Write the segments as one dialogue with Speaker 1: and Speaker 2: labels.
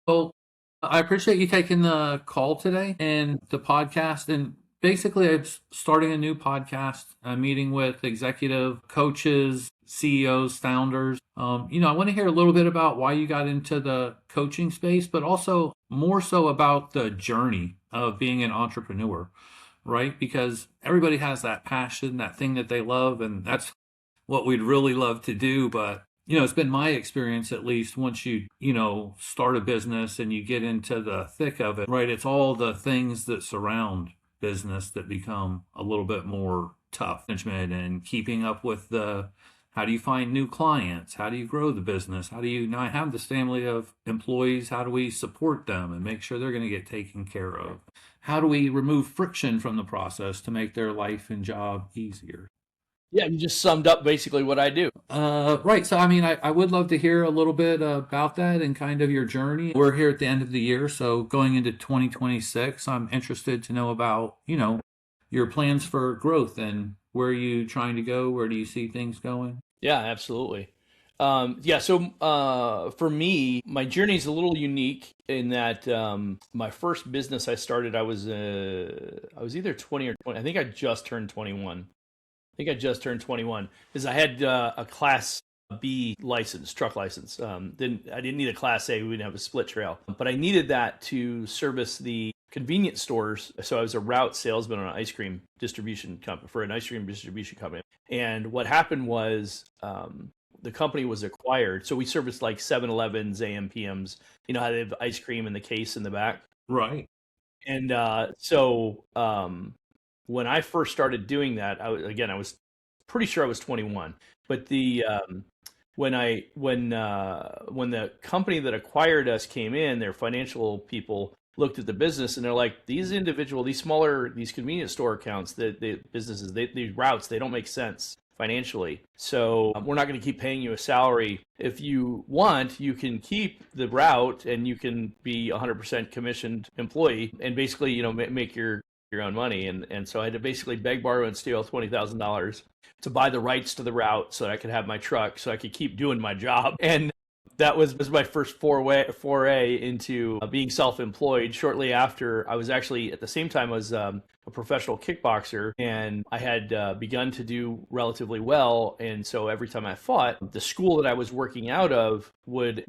Speaker 1: Well, I appreciate you taking the call today and the podcast. And basically, I'm starting a new podcast. I'm meeting with executive coaches, CEOs, founders. I want to hear a little bit about why you got into the coaching space, but also more so about the journey of being an entrepreneur, right? Because everybody has that passion, that thing that they love, and that's what we'd really love to do. But, it's been my experience, at least once you start a business and you get into the thick of it, right? It's all the things that surround business that become a little bit more tough. Management and keeping up with how do you find new clients? How do you grow the business? How do you not have this family of employees? How do we support them and make sure they're going to get taken care of? How do we remove friction from the process to make their life and job easier?
Speaker 2: Yeah, you just summed up basically what I do.
Speaker 1: Right. So, I would love to hear a little bit about that and kind of your journey. We're here at the end of the year, so going into 2026, I'm interested to know about, your plans for growth and where are you trying to go? Where do you see things going?
Speaker 2: Yeah, absolutely. So for me, my journey is a little unique in that my first business I started, I was either 20 or 20. I think I just turned 21. Because I had a Class B license, truck license. I didn't need a Class A. We didn't have a split trail, but I needed that to service the convenience stores. So I was a route salesman on an ice cream distribution company for an ice cream distribution company. And what happened was the company was acquired. So we serviced like 7-Elevens, AM, PMs. You know how they have ice cream in the case in the back.
Speaker 1: Right.
Speaker 2: And when I first started doing that, I was pretty sure I was 21. But when the company that acquired us came in, their financial people looked at the business and they're like, these convenience store accounts, the businesses, these routes, they don't make sense financially. So we're not going to keep paying you a salary. If you want, you can keep the route and you can be 100% commissioned employee and basically, make your own money. And so I had to basically beg, borrow, and steal $20,000 to buy the rights to the route so that I could have my truck so I could keep doing my job. And that was my first foray into being self-employed. Shortly after, I was actually, at the same time, I was a professional kickboxer, and I had begun to do relatively well. And so every time I fought, the school that I was working out of,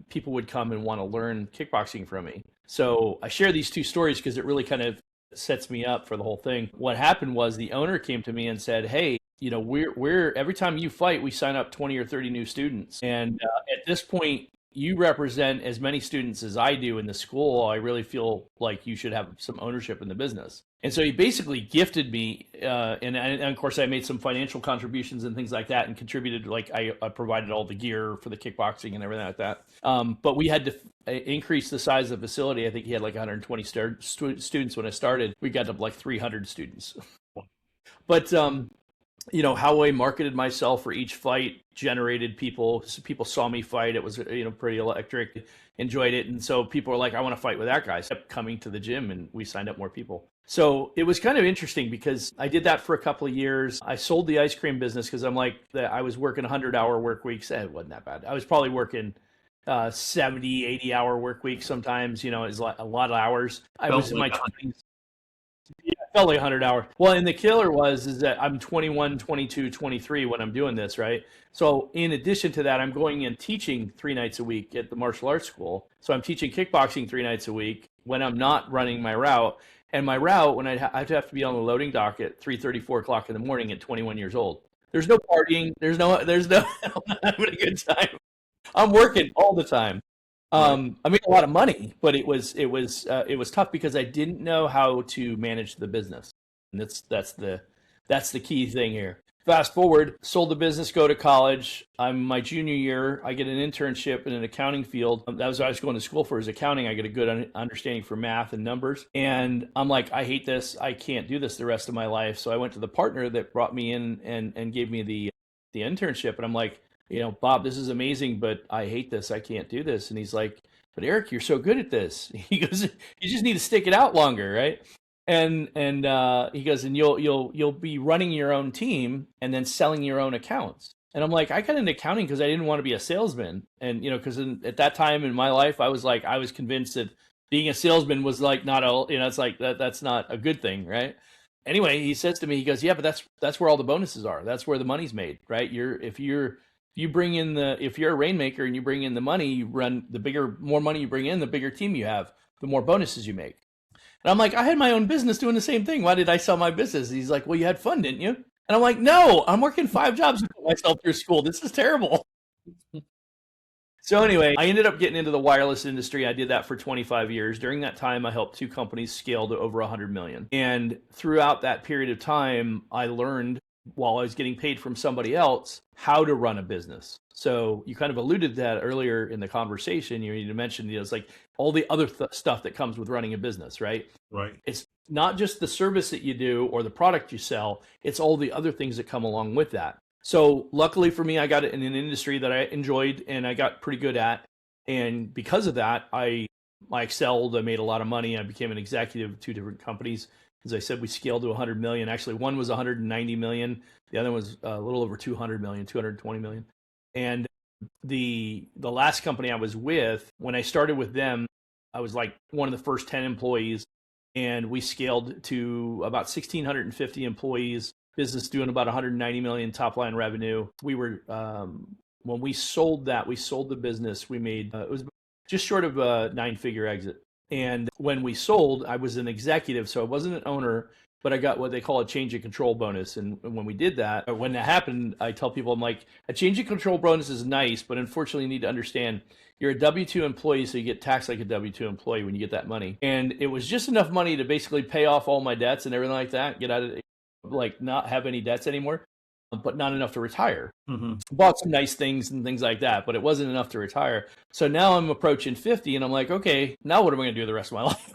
Speaker 2: people would come and want to learn kickboxing from me. So I share these two stories because it really kind of sets me up for the whole thing. What happened was the owner came to me and said, "Hey, we're every time you fight, we sign up 20 or 30 new students. And at this point, you represent as many students as I do in the school. I really feel like you should have some ownership in the business." And so he basically gifted me, and of course I made some financial contributions and things like that, and contributed, like I provided all the gear for the kickboxing and everything like that. But we had to increase the size of the facility. I think he had like 120 students when I started. We got to like 300 students. But how I marketed myself for each fight generated people. So people saw me fight. It was, pretty electric, enjoyed it. And so people were like, I want to fight with that guy. So I kept coming to the gym and we signed up more people. So it was kind of interesting because I did that for a couple of years. I sold the ice cream business because I was working 100-hour work weeks. It wasn't that bad. I was probably working 70, 80-hour work weeks sometimes. It was like a lot of hours. I was in my 20s. Yeah, it felt like 100 hours. Well, and the killer is that I'm 21, 22, 23 when I'm doing this, right? So in addition to that, I'm going and teaching 3 nights a week at the martial arts school. So I'm teaching kickboxing 3 nights a week when I'm not running my route. And my route, when I'd have to be on the loading dock at 3:30, 4 o'clock in the morning at 21 years old. There's no partying. There's no I'm having a good time. I'm working all the time. I made a lot of money, but it was tough because I didn't know how to manage the business, and that's the key thing here. Fast forward, sold the business, go to college. I'm my junior year. I get an internship in an accounting field. That was what I was going to school for, is accounting. I get a good understanding for math and numbers, and I'm like, I hate this. I can't do this the rest of my life. So I went to the partner that brought me in and gave me the internship, and I'm like, Bob, this is amazing, but I hate this. I can't do this. And he's like, but Eric, you're so good at this. He goes, you just need to stick it out longer, right? And he goes, and you'll be running your own team and then selling your own accounts. And I'm like, I got into accounting because I didn't want to be a salesman. And, because at that time in my life, I was convinced that being a salesman was like not a, it's like that's not a good thing, right? Anyway, he says to me, he goes, yeah, but that's where all the bonuses are. That's where the money's made, right? If you're a rainmaker and you bring in the money, you run more money you bring in, the bigger team you have, the more bonuses you make. And I'm like, I had my own business doing the same thing. Why did I sell my business? He's like, well, you had fun, didn't you? And I'm like, no, I'm working 5 jobs to put myself through school. This is terrible. So anyway, I ended up getting into the wireless industry. I did that for 25 years. During that time, I helped 2 companies scale to over 100 million. And throughout that period of time, I learned, while I was getting paid from somebody else, how to run a business. So you kind of alluded to that earlier in the conversation. You mentioned, it's like all the other stuff that comes with running a business, right?
Speaker 1: Right.
Speaker 2: It's not just the service that you do or the product you sell, it's all the other things that come along with that. So luckily for me, I got it in an industry that I enjoyed and I got pretty good at. And because of that, I excelled. I made a lot of money. I became an executive of 2 different companies. As I said, we scaled to 100 million. Actually, one was 190 million. The other was a little over 200 million, 220 million. And the last company I was with, when I started with them, I was like one of the first 10 employees. And we scaled to about 1,650 employees, business doing about 190 million top line revenue. We were, when we sold the business, we made, it was just short of a 9-figure exit. And when we sold, I was an executive, so I wasn't an owner, but I got what they call a change of control bonus. And when we did that, or when that happened, I tell people, I'm like, a change of control bonus is nice, but unfortunately you need to understand you're a W-2 employee, so you get taxed like a W-2 employee when you get that money. And it was just enough money to basically pay off all my debts and everything like that, get out of, like, not have any debts anymore, but not enough to retire. Mm-hmm. Bought some nice things and things like that, but it wasn't enough to retire. So now I'm approaching 50 and I'm like, okay, now what am I going to do the rest of my life?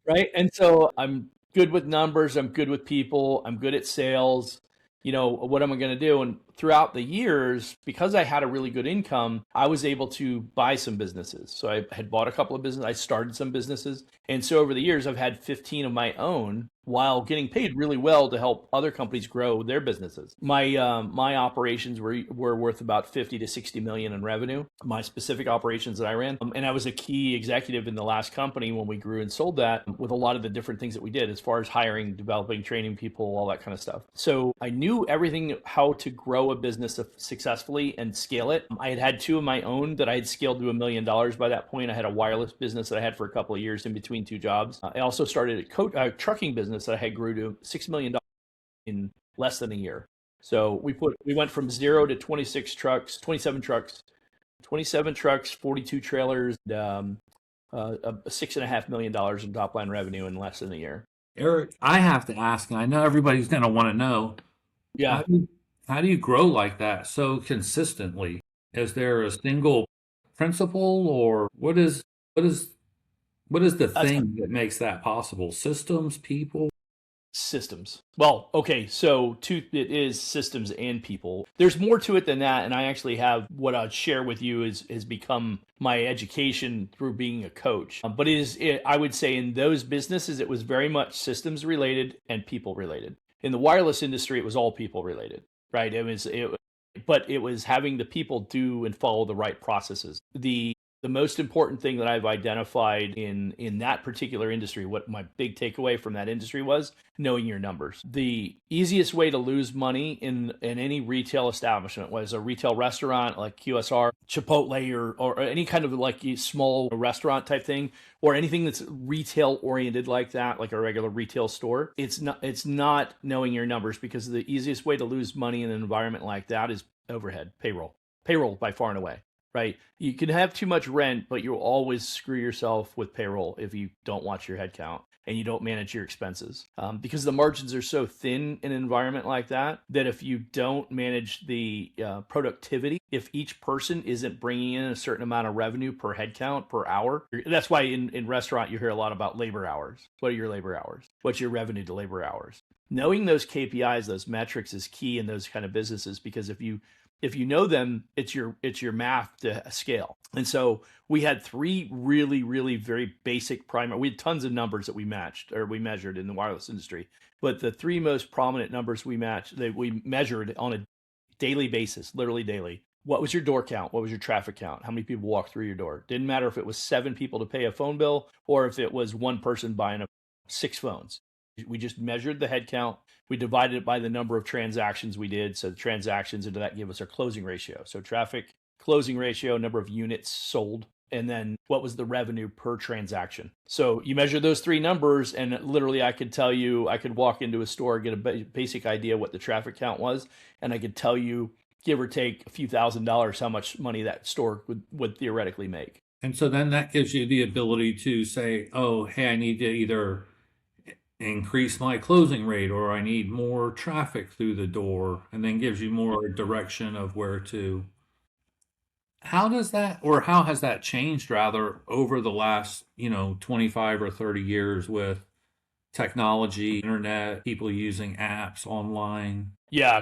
Speaker 2: Right. And so I'm good with numbers. I'm good with people. I'm good at sales. What am I going to do? And throughout the years, because I had a really good income, I was able to buy some businesses. So I had bought a couple of businesses. I started some businesses. And so over the years, I've had 15 of my own while getting paid really well to help other companies grow their businesses. My operations were worth about 50 to 60 million in revenue, my specific operations that I ran. And I was a key executive in the last company when we grew and sold that, with a lot of the different things that we did as far as hiring, developing, training people, all that kind of stuff. So I knew everything, how to grow a business successfully and scale it. I had 2 of my own that I had scaled to $1 million by that point. I had a wireless business that I had for a couple of years in between 2 jobs. I also started a trucking business that I had grew to $6 million in less than a year. So we went from 0 to 27 trucks, 42 trailers, $6.5 million in top line revenue in less than a year.
Speaker 1: Eric, I have to ask, and I know everybody's going to want to know.
Speaker 2: Yeah.
Speaker 1: How do you grow like that so consistently? Is there a single principle, or what is the thing that makes that possible? Systems, people?
Speaker 2: Systems. Well, okay, so it is systems and people. There's more to it than that, and I actually have what I'll share with you has become my education through being a coach. But I would say in those businesses, it was very much systems related and people related. In the wireless industry, it was all people related, right? But it was having the people do and follow the right processes. The most important thing that I've identified in that particular industry, what my big takeaway from that industry was, knowing your numbers. The easiest way to lose money in any retail establishment, was a retail restaurant like QSR, Chipotle, or any kind of like small restaurant type thing, or anything that's retail oriented like that, like a regular retail store. It's not knowing your numbers, because the easiest way to lose money in an environment like that is overhead, payroll by far and away. Right. You can have too much rent, but you'll always screw yourself with payroll if you don't watch your head count and you don't manage your expenses. Because the margins are so thin in an environment like that if you don't manage the productivity, if each person isn't bringing in a certain amount of revenue per head count per hour, that's why in restaurant you hear a lot about labor hours. What are your labor hours? What's your revenue to labor hours? Knowing those KPIs, those metrics, is key in those kind of businesses, because if you know them, it's your math to scale. And so we had 3 really, really very basic primary. We had tons of numbers that we measured in the wireless industry, but the 3 most prominent numbers we measured on a daily basis, literally daily. What was your door count? What was your traffic count? How many people walked through your door? Didn't matter if it was 7 people to pay a phone bill or if it was one person buying 6 phones. We just measured the head count. We divided it by the number of transactions we did. So the transactions into that gave us our closing ratio. So traffic, closing ratio, number of units sold, and then what was the revenue per transaction. So you measure those 3 numbers, and literally I could tell you, I could walk into a store, get a basic idea what the traffic count was, and I could tell you, give or take a few $1,000s, how much money that store would theoretically make.
Speaker 1: And so then that gives you the ability to say, oh, hey, I need to either increase my closing rate or I need more traffic through the door, and then gives you more direction of where to. How does that, or how has that changed rather over the last, 25 or 30 years with technology, internet, people using apps online?
Speaker 2: Yeah,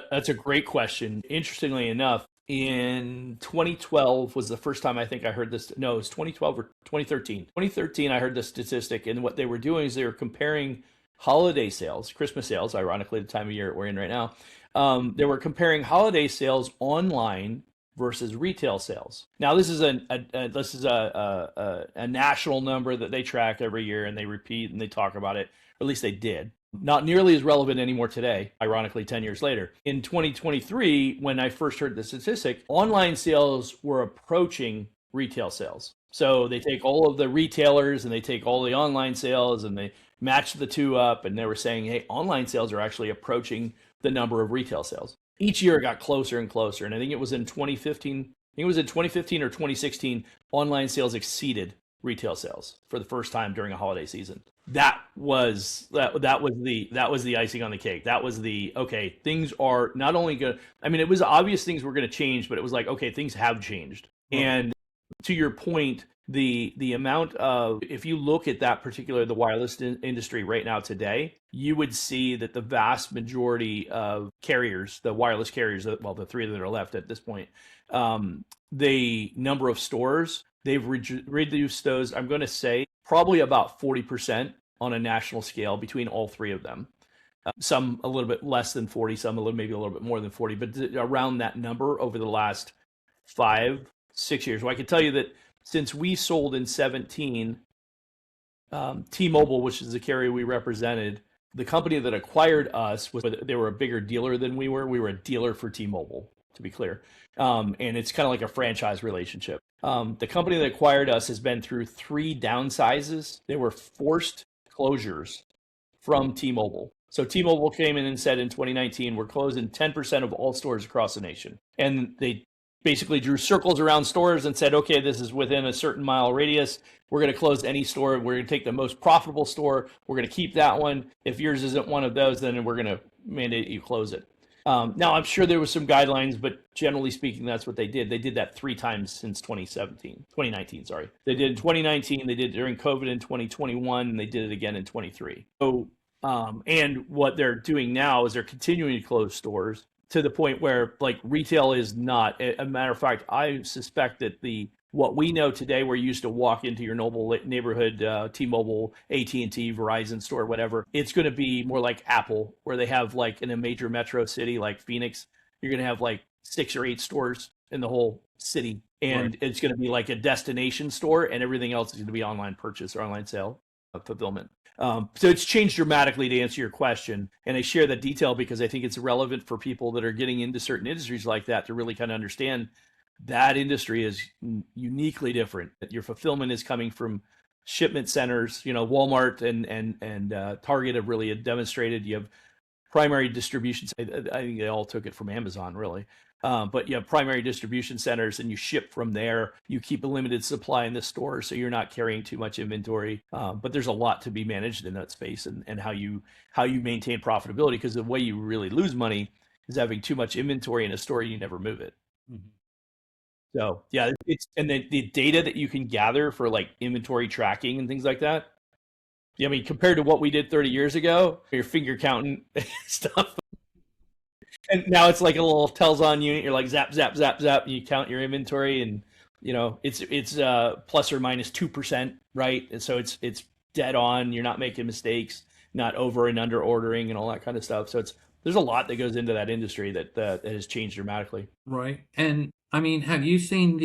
Speaker 2: that's a great question. Interestingly enough, in 2012 was the first time I think I heard this. No, it was 2012 or 2013. 2013, I heard the statistic, and what they were doing is they were comparing holiday sales, Christmas sales, ironically, the time of year we're in right now. They were comparing holiday sales online versus retail sales. Now, this is a national number that they track every year, and they repeat and they talk about it, or at least they did. Not nearly as relevant anymore today, ironically, 10 years later. In 2023, when I first heard the statistic, online sales were approaching retail sales. So they take all of the retailers and they take all the online sales and they match the two up, and they were saying, hey, online sales are actually approaching the number of retail sales. Each year it got closer and closer, and I think it was in 2015. Or 2016, online sales exceeded retail sales for the first time during a holiday season. That was the icing on the cake. That was the, okay, things are not only good. I mean, it was obvious things were going to change, but it was like, okay, things have changed. And to your point, the amount of, if you look at that particular, the wireless industry right now today, you would see that the vast majority of carriers, the wireless carriers, well, the 3 that are left at this point, the number of stores, they've reduced those, I'm going to say, probably about 40% on a national scale between all 3 of them. Some a little bit less than 40, some maybe a little bit more than 40, but around that number over the last 5-6 years. Well, I can tell you that since we sold in 2017, T-Mobile, which is the carrier we represented, the company that acquired us, they were a bigger dealer than we were. We were a dealer for T-Mobile, to be clear. And it's kind of like a franchise relationship. The company that acquired us has been through 3 downsizes. They were forced closures from T-Mobile. So T-Mobile came in and said in 2019, we're closing 10% of all stores across the nation. And they basically drew circles around stores and said, okay, this is within a certain mile radius. We're going to close any store. We're going to take the most profitable store. We're going to keep that one. If yours isn't one of those, then we're going to mandate you close it. Now, I'm sure there was some guidelines, but generally speaking, that's what they did. They did that 3 times since 2019, sorry. They did in 2019, they did it during COVID in 2021, and they did it again in 23. So, and what they're doing now is they're continuing to close stores to the point where, like, retail is not. A matter of fact, I suspect that what we know today, where you used to walk into your noble neighborhood T-Mobile, AT&T, Verizon store, whatever, it's going to be more like Apple, where they have, like, in a major metro city like Phoenix, you're going to have like 6 or 8 stores in the whole city, and right. It's going to be like a destination store, and everything else is going to be online purchase or online sale fulfillment. So it's changed dramatically, to answer your question. And I share that detail because I think it's relevant for people that are getting into certain industries like that to really kind of understand that industry is uniquely different. Your fulfillment is coming from shipment centers. Walmart and Target have really demonstrated. You have primary distribution. I think they all took it from Amazon, really. But you have primary distribution centers, and you ship from there. You keep a limited supply in the store, so you're not carrying too much inventory. But there's a lot to be managed in that space, and how you maintain profitability. Because the way you really lose money is having too much inventory in a store, you never move it. Mm-hmm. So yeah, and the data that you can gather for like inventory tracking and things like that. Yeah, I mean, compared to what we did 30 years ago, your finger counting stuff. And now it's like a little tells-on unit. You're like zap, zap, zap, zap. And you count your inventory, and it's plus or minus 2%, right? And so it's dead on. You're not making mistakes, not over and under ordering, and all that kind of stuff. So it's there's a lot that goes into that industry that has changed dramatically.
Speaker 1: Right. And I mean, have you seen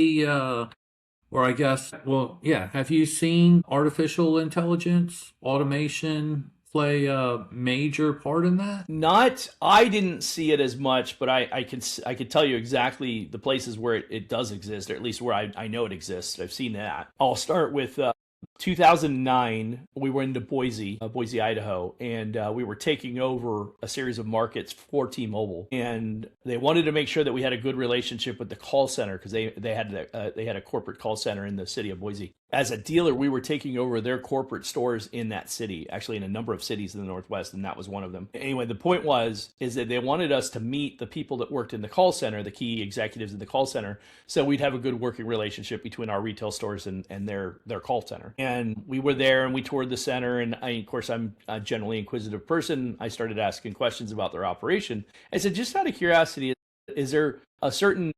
Speaker 1: or I guess, well, yeah, have you seen artificial intelligence, automation play a major part in that?
Speaker 2: Not, I didn't see it as much, but I could tell you exactly the places where it does exist, or at least where I know it exists. I've seen that. I'll start with 2009. We were into Boise, Idaho, and we were taking over a series of markets for T-Mobile, and they wanted to make sure that we had a good relationship with the call center because they had a corporate call center in the city of Boise. As a dealer, we were taking over their corporate stores in that city, actually in a number of cities in the Northwest, and that was one of them. Anyway, the point is that they wanted us to meet the people that worked in the call center, the key executives in the call center, so we'd have a good working relationship between our retail stores and their call center. And we were there and we toured the center, and of course, I'm a generally inquisitive person. I started asking questions about their operation. I said, just out of curiosity, are certain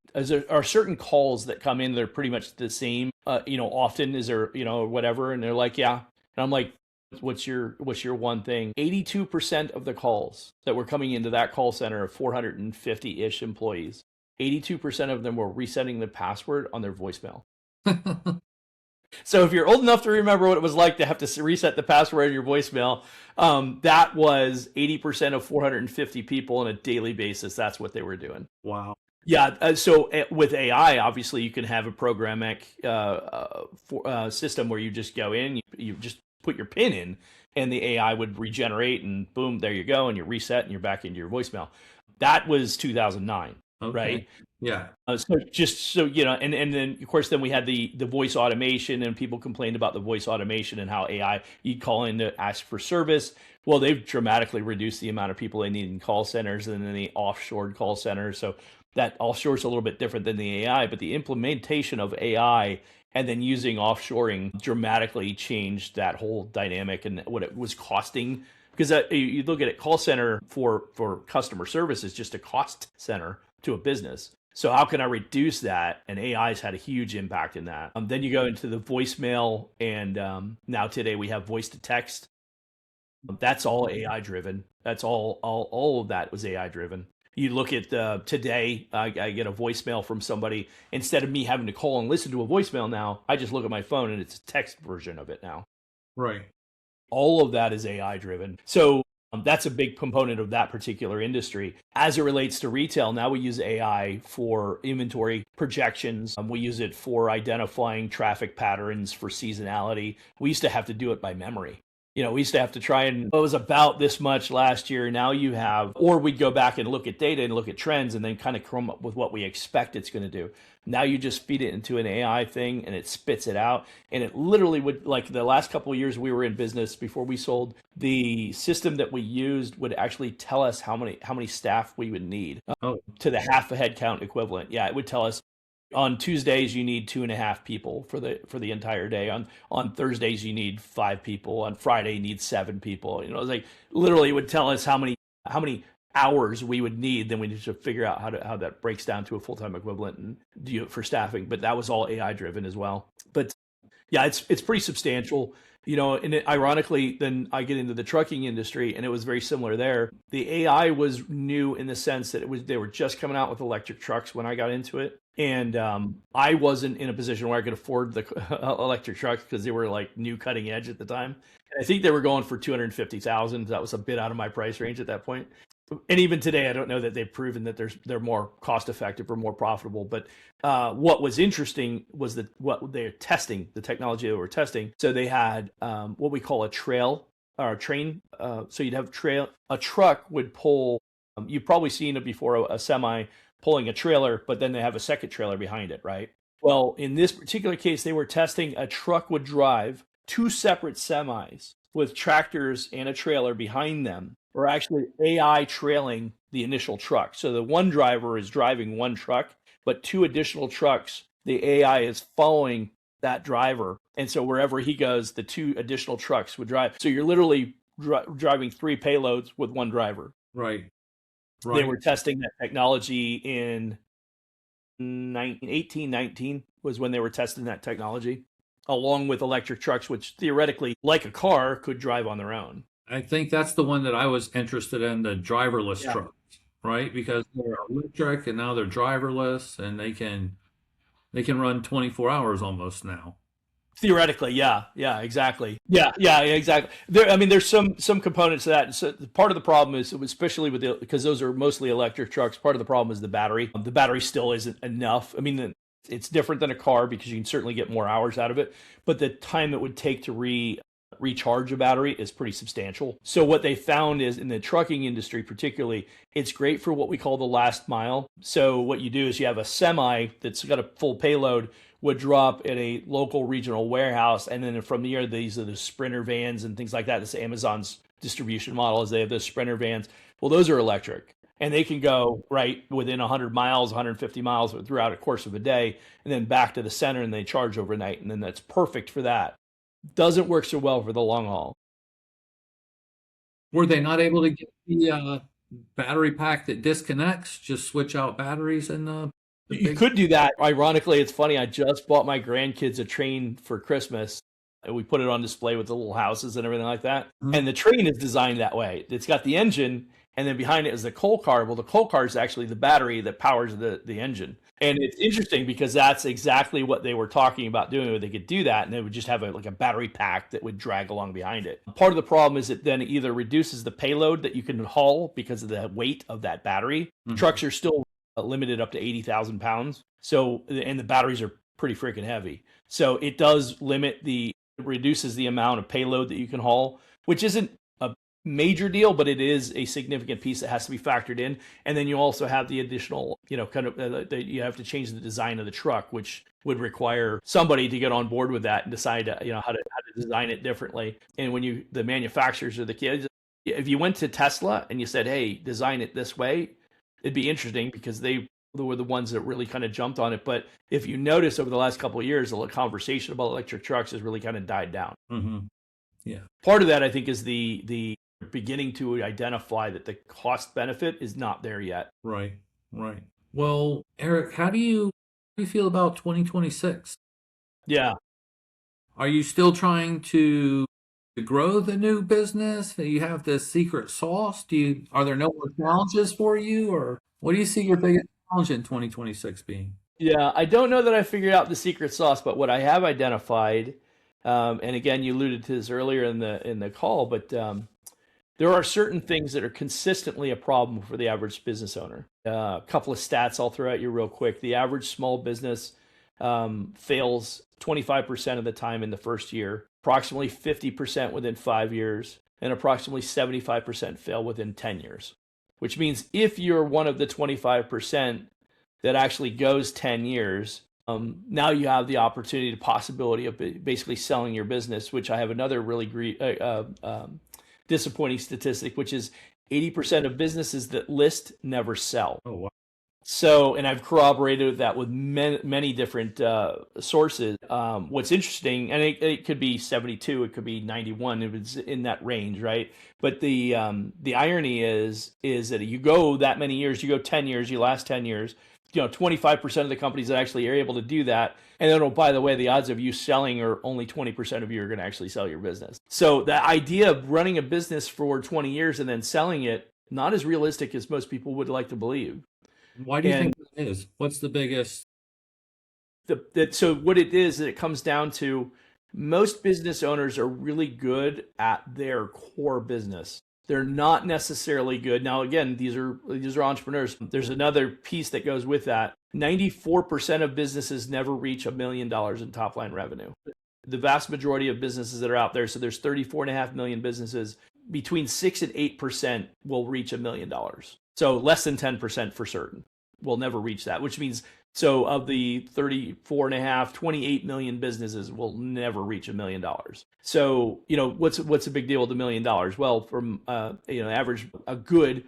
Speaker 2: calls that come in that are pretty much the same, often? Is there, whatever? And they're like, yeah. And I'm like, what's your one thing? 82% of the calls that were coming into that call center of 450-ish employees, 82% of them were resetting the password on their voicemail. So if you're old enough to remember what it was like to have to reset the password on your voicemail, that was 80% of 450 people on a daily basis. That's what they were doing.
Speaker 1: Wow.
Speaker 2: Yeah. So with AI, obviously, you can have a programmatic system where you just go in, you just put your PIN in, and the AI would regenerate, and boom, there you go, and you reset, and you're back into your voicemail. That was 2009. Okay. Right?
Speaker 1: Yeah.
Speaker 2: And then of course then we had the voice automation, and people complained about the voice automation and how AI, you call in to ask for service. Well, they've dramatically reduced the amount of people they need in call centers, and then the offshored call centers. So that offshore is a little bit different than the AI, but the implementation of AI and then using offshoring dramatically changed that whole dynamic and what it was costing. Because you look at it, call center for customer service is just a cost center to a business. So how can I reduce that? And AI's had a huge impact in that. Then you go into the voicemail, and now today we have voice to text. That's all AI driven. That's all of that was AI driven. You look at today, I get a voicemail from somebody. Instead of me having to call and listen to a voicemail now, I just look at my phone and it's a text version of it now.
Speaker 1: Right.
Speaker 2: All of that is AI driven. So that's a big component of that particular industry. As it relates to retail, now we use AI for inventory projections. We use it for identifying traffic patterns for seasonality. We used to have to do it by memory. We used to have to try and it was about this much last year. Now you have, or we'd go back and look at data and look at trends and then kind of come up with what we expect it's going to do. Now you just feed it into an AI thing and it spits it out. And it literally would, like the last couple of years we were in business before we sold, the system that we used would actually tell us how many staff we would need to the half a head count equivalent. Yeah, it would tell us on Tuesdays you need 2.5 people for the entire day. On Thursdays you need 5 people. On Friday you need 7 people. It was like literally it would tell us how many hours we would need. Then we need to figure out how that breaks down to a full-time equivalent and do it for staffing. But that was all AI driven as well. But yeah, it's pretty substantial. And ironically, then I get into the trucking industry, and it was very similar there. The AI was new in the sense that they were just coming out with electric trucks when I got into it. And I wasn't in a position where I could afford the electric trucks because they were like new cutting edge at the time. And I think they were going for $250,000. That was a bit out of my price range at that point. And even today, I don't know that they've proven that they're more cost effective or more profitable. But what was interesting was that what they're testing, the technology they were testing. So they had what we call a trail or a train. So you'd have a truck would pull. You've probably seen it before, a semi pulling a trailer, but then they have a second trailer behind it, right? Well, in this particular case, they were testing a truck would drive 2 separate semis with tractors and a trailer behind them, or actually AI trailing the initial truck. So the one driver is driving one truck, but 2 additional trucks, the AI is following that driver. And so wherever he goes, the 2 additional trucks would drive. So you're literally driving 3 payloads with one driver.
Speaker 1: Right.
Speaker 2: They were testing that technology in 1819 was when they were testing that technology, along with electric trucks, which theoretically, like a car, could drive on their own.
Speaker 1: I think that's the one that I was interested in, the driverless truck. right? Because they're electric and now they're driverless and they can run 24 hours almost now.
Speaker 2: Theoretically, yeah, exactly. Yeah, exactly. I mean, there's some components to that. So part of the problem is, especially because those are mostly electric trucks. Part of the problem is the battery. The battery still isn't enough. I mean, it's different than a car because you can certainly get more hours out of it, but the time it would take to recharge a battery is pretty substantial. So what they found is in the trucking industry, particularly, it's great for what we call the last mile. So what you do is you have a semi that's got a full payload would drop at a local regional warehouse. And then from there, these are the Sprinter vans and things like that. This Amazon's distribution model is they have those Sprinter vans. Well, those are electric and they can go right within 100 miles, 150 miles throughout a course of a day, and then back to the center and they charge overnight. And then that's perfect for that. Doesn't work so well for the long haul.
Speaker 1: Were they not able to get the battery pack that disconnects? Just switch out batteries in the
Speaker 2: You
Speaker 1: big.
Speaker 2: could do that. Ironically, it's funny. I just bought my grandkids a train for Christmas. And we put it on display with the little houses and everything like that.
Speaker 1: Mhm.
Speaker 2: And the train is designed that way. It's got the engine, and then behind it is the coal car. Well, the coal car is actually the battery that powers the engine. And it's interesting because that's exactly what they were talking about doing, where they could do that, and they would just have like a battery pack that would drag along behind it. Part of the problem is it then either reduces the payload that you can haul because of the weight of that battery.
Speaker 1: Mhm.
Speaker 2: Trucks are still limited up to 80,000 pounds. So, and the batteries are pretty freaking heavy. So it does reduces the amount of payload that you can haul, which isn't a major deal, but it is a significant piece that has to be factored in. And then you also have the additional, you have to change the design of the truck, which would require somebody to get on board with that and decide, how to design it differently. And when the manufacturers are the kids, if you went to Tesla and you said, hey, design it this way, it'd be interesting because they were the ones that really kind of jumped on it. But if you notice over the last couple of years, the conversation about electric trucks has really kind of died down.
Speaker 1: Mm-hmm. Yeah.
Speaker 2: Part of that, I think, is the beginning to identify that the cost benefit is not there yet.
Speaker 1: Right. Well, Eric, how do you feel about 2026?
Speaker 2: Yeah.
Speaker 1: Are you still trying to grow the new business? Do you have this secret sauce? Are there no more challenges for you, or what do you see your biggest challenge in 2026 being?
Speaker 2: Yeah, I don't know that I figured out the secret sauce, but what I have identified, and again, you alluded to this earlier in the call, but there are certain things that are consistently a problem for the average business owner. A couple of stats I'll throw at you real quick. The average small business fails 25% of the time in the first year, approximately 50% within 5 years, and approximately 75% fail within 10 years. Which means if you're one of the 25% that actually goes 10 years, now you have the opportunity, the possibility of basically selling your business, which I have another really disappointing statistic, which is 80% of businesses that list never sell.
Speaker 1: Oh, wow.
Speaker 2: So, and I've corroborated that with many different sources. What's interesting, and it could be 72, it could be 91, it was in that range, right? But the irony is that you go that many years, you go 10 years, you last 10 years, 25% of the companies that actually are able to do that. And then, oh, by the way, the odds of you selling are only 20% of you are going to actually sell your business. So the idea of running a business for 20 years and then selling it, not as realistic as most people would like to believe.
Speaker 1: Why do you think that is? What's the biggest?
Speaker 2: So what it is, it comes down to most business owners are really good at their core business. They're not necessarily good. Now, again, these are entrepreneurs. There's another piece that goes with that. 94% of businesses never reach $1 million in top line revenue. The vast majority of businesses that are out there, so there's 34.5 million businesses, between 6 and 8% will reach $1 million. So less than 10% for certain will never reach that, which means, so of the 34.5, 28 million businesses will never reach $1 million. So, what's a big deal with $1 million? Well, from, average, a good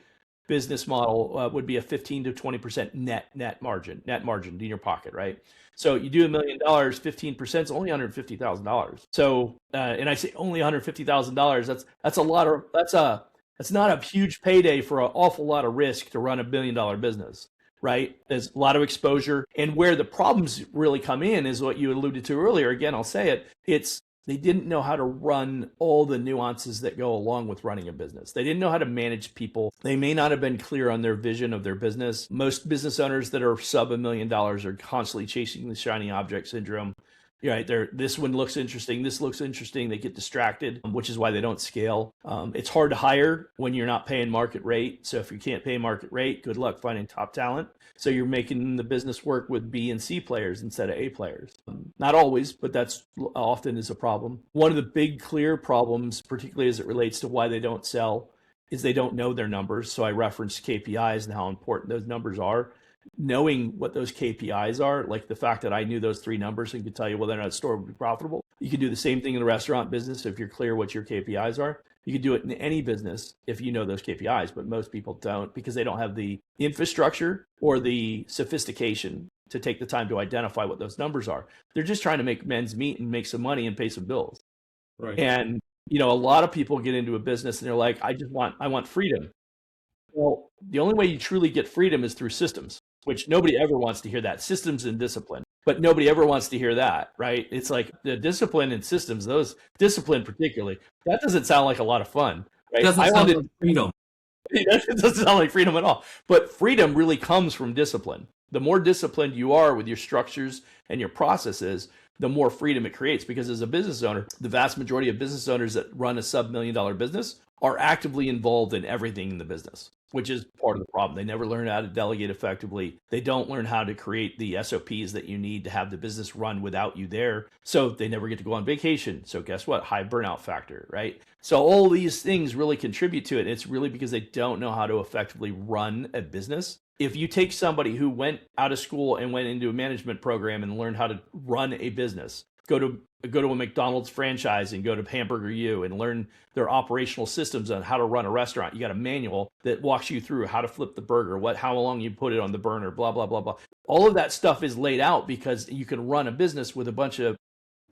Speaker 2: business model would be a 15 to 20% net margin in your pocket, right? So you do $1 million, 15% is only $150,000. So, and I say only $150,000. That's not a huge payday for an awful lot of risk to run $1 billion business, right? There's a lot of exposure. And where the problems really come in is what you alluded to earlier. Again, I'll say it. It's They didn't know how to run all the nuances that go along with running a business. They didn't know how to manage people. They may not have been clear on their vision of their business. Most business owners that are sub $1 million are constantly chasing the shiny object syndrome. Right, this one looks interesting. This looks interesting. They get distracted, which is why they don't scale. It's hard to hire when you're not paying market rate. So if you can't pay market rate, good luck finding top talent. So you're making the business work with B and C players instead of A players. Not always, but that's often is a problem. One of the big clear problems, particularly as it relates to why they don't sell, is they don't know their numbers. So I referenced KPIs and how important those numbers are. Knowing what those KPIs are, like the fact that I knew those 3 numbers and could tell you whether or not a store would be profitable. You can do the same thing in the restaurant business if you're clear what your KPIs are. You can do it in any business if you know those KPIs, but most people don't because they don't have the infrastructure or the sophistication to take the time to identify what those numbers are. They're just trying to make ends meet and make some money and pay some bills.
Speaker 1: Right.
Speaker 2: And a lot of people get into a business and they're like, I want freedom. Well, the only way you truly get freedom is through systems, which nobody ever wants to hear that. Systems and discipline. But nobody ever wants to hear that, right? It's like the discipline and systems, those discipline particularly, that doesn't sound like a lot of fun, right?
Speaker 1: It doesn't sound like freedom.
Speaker 2: It doesn't sound like freedom at all. But freedom really comes from discipline. The more disciplined you are with your structures and your processes, the more freedom it creates. Because as a business owner, the vast majority of business owners that run a sub $1 million business are actively involved in everything in the business, which is part of the problem. They never learn how to delegate effectively. They don't learn how to create the SOPs that you need to have the business run without you there. So they never get to go on vacation. So guess what? High burnout factor, right? So all these things really contribute to it. It's really because they don't know how to effectively run a business. If you take somebody who went out of school and went into a management program and learned how to run a business, go to a McDonald's franchise and go to Hamburger U and learn their operational systems on how to run a restaurant. You got a manual that walks you through how to flip the burger, how long you put it on the burner, blah, blah, blah, blah. All of that stuff is laid out because you can run a business with a bunch of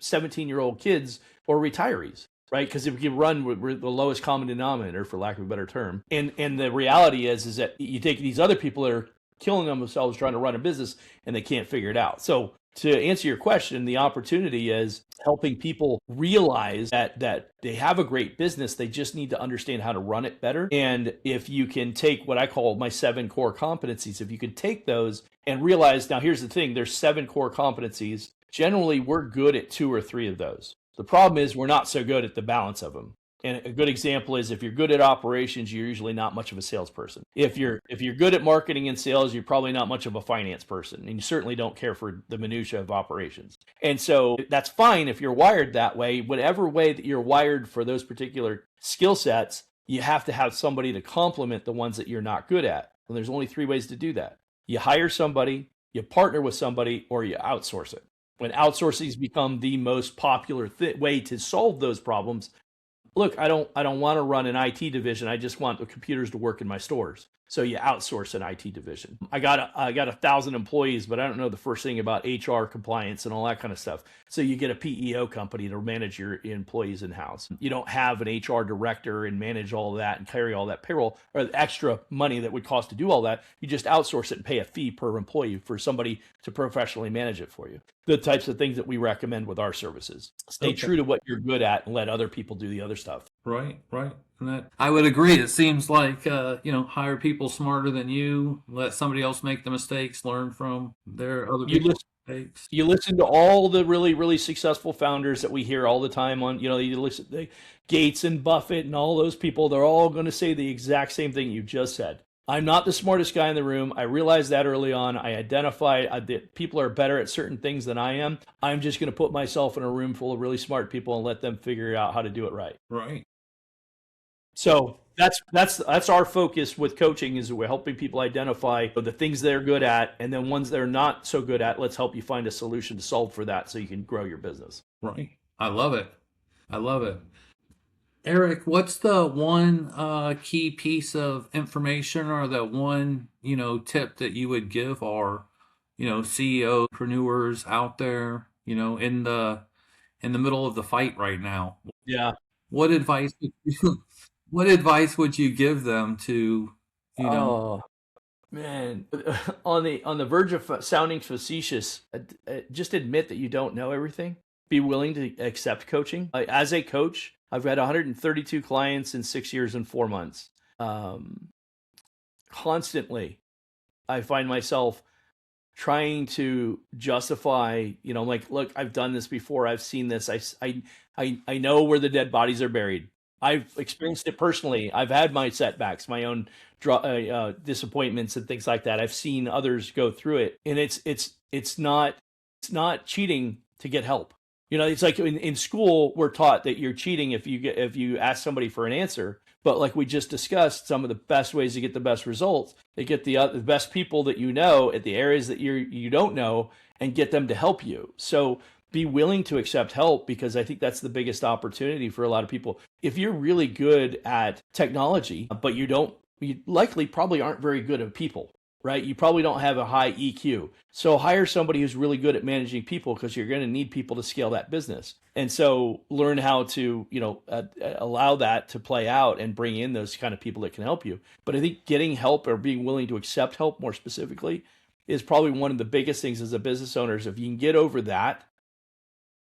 Speaker 2: 17-year-old kids or retirees, right? Because if you run with the lowest common denominator, for lack of a better term, and the reality is that you take these other people that are killing themselves trying to run a business and they can't figure it out. So to answer your question, the opportunity is helping people realize that they have a great business. They just need to understand how to run it better. And if you can take what I call my 7 core competencies, if you can take those and realize, now here's the thing, there's 7 core competencies. Generally, we're good at 2 or 3 of those. The problem is we're not so good at the balance of them. And a good example is if you're good at operations, you're usually not much of a salesperson. If you're good at marketing and sales, you're probably not much of a finance person. And you certainly don't care for the minutia of operations. And so that's fine if you're wired that way. Whatever way that you're wired for those particular skill sets, you have to have somebody to complement the ones that you're not good at. And there's only 3 ways to do that. You hire somebody, you partner with somebody, or you outsource it. When outsourcing has become the most popular way to solve those problems, look, I don't want to run an IT division. I just want the computers to work in my stores. So you outsource an IT division. I got 1,000 employees, but I don't know the first thing about HR compliance and all that kind of stuff. So you get a PEO company to manage your employees in-house. You don't have an HR director and manage all of that and carry all that payroll or the extra money that would cost to do all that. You just outsource it and pay a fee per employee for somebody to professionally manage it for you. The types of things that we recommend with our services. Stay true to what you're good at and let other people do the other stuff.
Speaker 1: Right. And that I would agree. It seems like, hire people smarter than you, let somebody else make the mistakes, learn from their other people's mistakes.
Speaker 2: You listen to all the really, really successful founders that we hear all the time on, you listen to Gates and Buffett and all those people, they're all going to say the exact same thing you just said. I'm not the smartest guy in the room. I realized that early on. I identified that people are better at certain things than I am. I'm just going to put myself in a room full of really smart people and let them figure out how to do it right.
Speaker 1: Right.
Speaker 2: So that's our focus with coaching is we're helping people identify the things they're good at, and then ones they're not so good at, let's help you find a solution to solve for that so you can grow your business.
Speaker 1: Right. I love it. Eric, what's the one key piece of information or the one, tip that you would give our, CEO entrepreneurs out there, in the middle of the fight right now?
Speaker 2: Yeah.
Speaker 1: What advice would you give them to,
Speaker 2: Oh, man, on the verge of sounding facetious, just admit that you don't know everything. be willing to accept coaching. As a coach, I've had 132 clients in 6 years and 4 months. Constantly, I find myself trying to justify, like, look, I've done this before. I've seen this. I know where the dead bodies are buried. I've experienced it personally. I've had my setbacks, my own disappointments and things like that. I've seen others go through it, and it's not cheating to get help. It's like in school, we're taught that you're cheating if you ask somebody for an answer. But like we just discussed, some of the best ways to get the best results, they get the best people that you know at the areas that you don't know, and get them to help you. So be willing to accept help, because I think that's the biggest opportunity for a lot of people. If you're really good at technology, but you likely probably aren't very good at people, right? You probably don't have a high EQ. So hire somebody who's really good at managing people, because you're going to need people to scale that business. And so learn how to, allow that to play out and bring in those kind of people that can help you. But I think getting help, or being willing to accept help more specifically, is probably one of the biggest things as a business owner. If you can get over that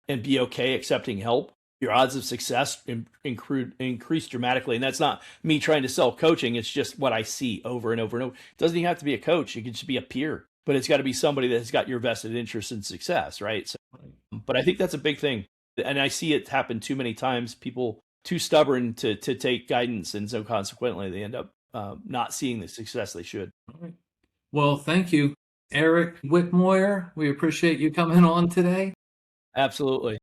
Speaker 2: and be okay accepting help, your odds of success increase dramatically. And that's not me trying to sell coaching. It's just what I see over and over and over. It doesn't even have to be a coach. It can just be a peer, but it's got to be somebody that's got your vested interest in success, right? So, but I think that's a big thing. And I see it happen too many times. People too stubborn to take guidance. And so consequently, they end up not seeing the success they should.
Speaker 1: All right. Well, thank you, Eric Withmoyer. We appreciate you coming on today.
Speaker 2: Absolutely.